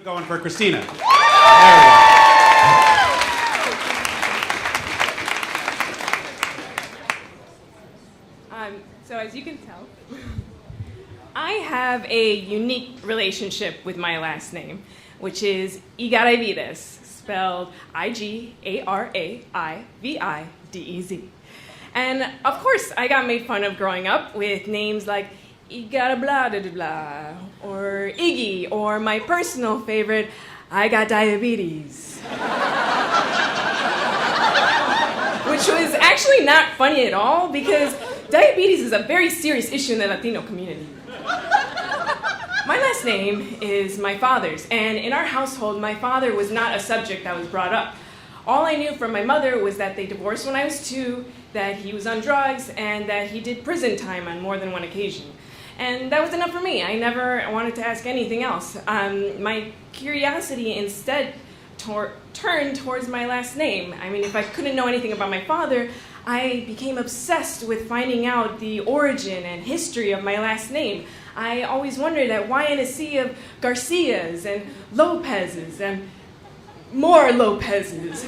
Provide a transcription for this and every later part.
going for Christina. There we go. So as you can tell, I have a unique relationship with my last name, which is Igaraividez, spelled I-G-A-R-A-I-V-I-D-E-Z. And of course, I got made fun of growing up with names like Igara blah blah blah, or Iggy, or my personal favorite, I got diabetes. Which was actually not funny at all because diabetes is a very serious issue in the Latino community. My last name is my father's, and in our household, my father was not a subject that was brought up. All I knew from my mother was that they divorced when I was 2, that he was on drugs, and that he did prison time on more than one occasion. And that was enough for me. I never wanted to ask anything else. My curiosity instead turned towards my last name. I mean, if I couldn't know anything about my father, I became obsessed with finding out the origin and history of my last name. I always wondered that why in a sea of Garcias and Lopez's and more Lopez's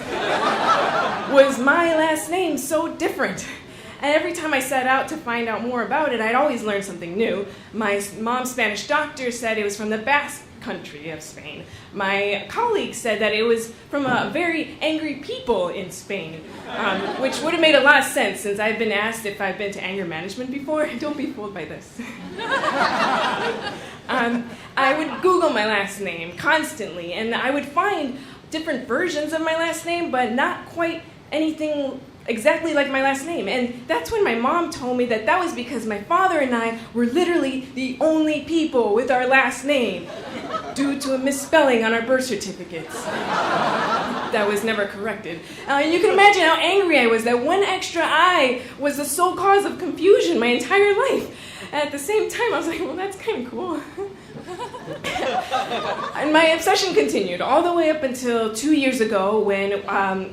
was my last name so different. And every time I set out to find out more about it, I'd always learn something new. My mom's Spanish doctor said it was from the Basque country of Spain. My colleague said that it was from a very angry people in Spain, which would have made a lot of sense since I've been asked if I've been to anger management before. Don't be fooled by this. I would Google my last name constantly, and I would find different versions of my last name, but not quite anything exactly like my last name. And that's when my mom told me that that was because my father and I were literally the only people with our last name due to a misspelling on our birth certificates. That was never corrected. And you can imagine how angry I was that one extra I was the sole cause of confusion my entire life. And at the same time, I was like, well, that's kind of cool. And my obsession continued all the way up until 2 years ago when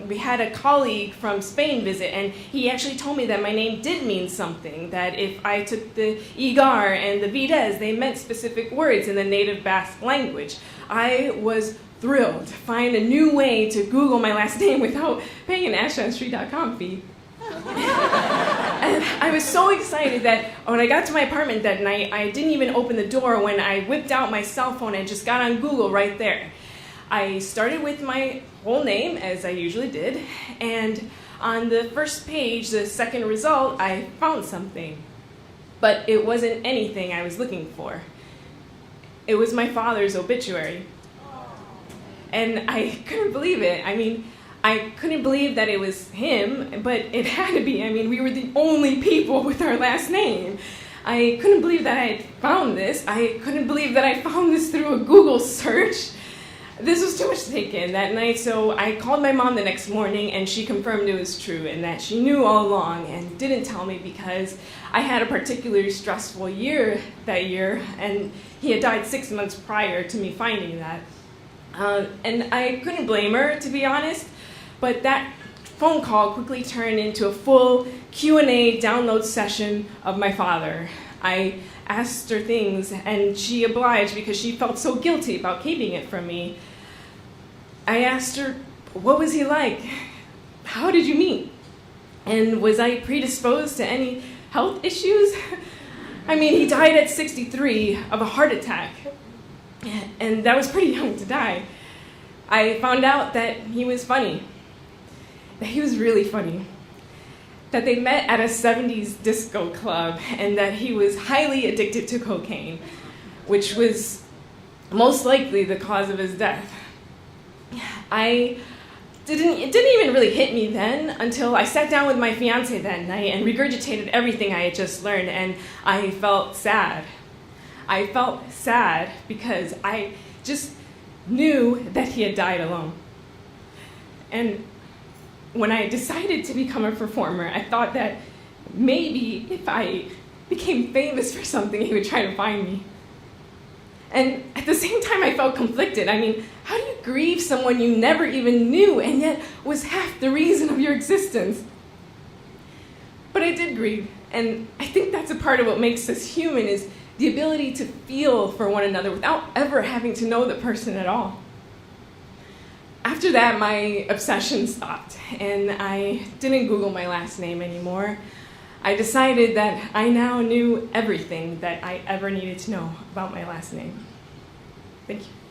we had a colleague from Spain visit, and he actually told me that my name did mean something, that if I took the Igar and the Videz, they meant specific words in the native Basque language. I was thrilled to find a new way to Google my last name without paying an AshlandStreet.com fee. And I was so excited that when I got to my apartment that night, I didn't even open the door when I whipped out my cell phone and just got on Google right there. I started with my whole name, as I usually did, and on the first page, the second result, I found something. But it wasn't anything I was looking for. It was my father's obituary. And I couldn't believe it. I mean, I couldn't believe that it was him, but it had to be. I mean, we were the only people with our last name. I couldn't believe that I had found this. I couldn't believe that I found this through a Google search. This was too much to take in that night, so I called my mom the next morning, and she confirmed it was true and that she knew all along and didn't tell me because I had a particularly stressful year that year, and he had died 6 months prior to me finding that. And I couldn't blame her, to be honest. But that phone call quickly turned into a full Q&A download session of my father. I asked her things, and she obliged because she felt so guilty about keeping it from me. I asked her, what was he like? How did you meet? And was I predisposed to any health issues? I mean, he died at 63 of a heart attack, and that was pretty young to die. I found out that he was funny. That he was really funny, that they met at a 70s disco club, and that he was highly addicted to cocaine, which was most likely the cause of his death. It didn't even really hit me then until I sat down with my fiance that night and regurgitated everything I had just learned, and I felt sad. I felt sad because I just knew that he had died alone. And when I decided to become a performer, I thought that maybe if I became famous for something, he would try to find me. And at the same time, I felt conflicted. I mean, how do you grieve someone you never even knew and yet was half the reason of your existence? But I did grieve, and I think that's a part of what makes us human is the ability to feel for one another without ever having to know the person at all. After that, my obsession stopped, and I didn't Google my last name anymore. I decided that I now knew everything that I ever needed to know about my last name. Thank you.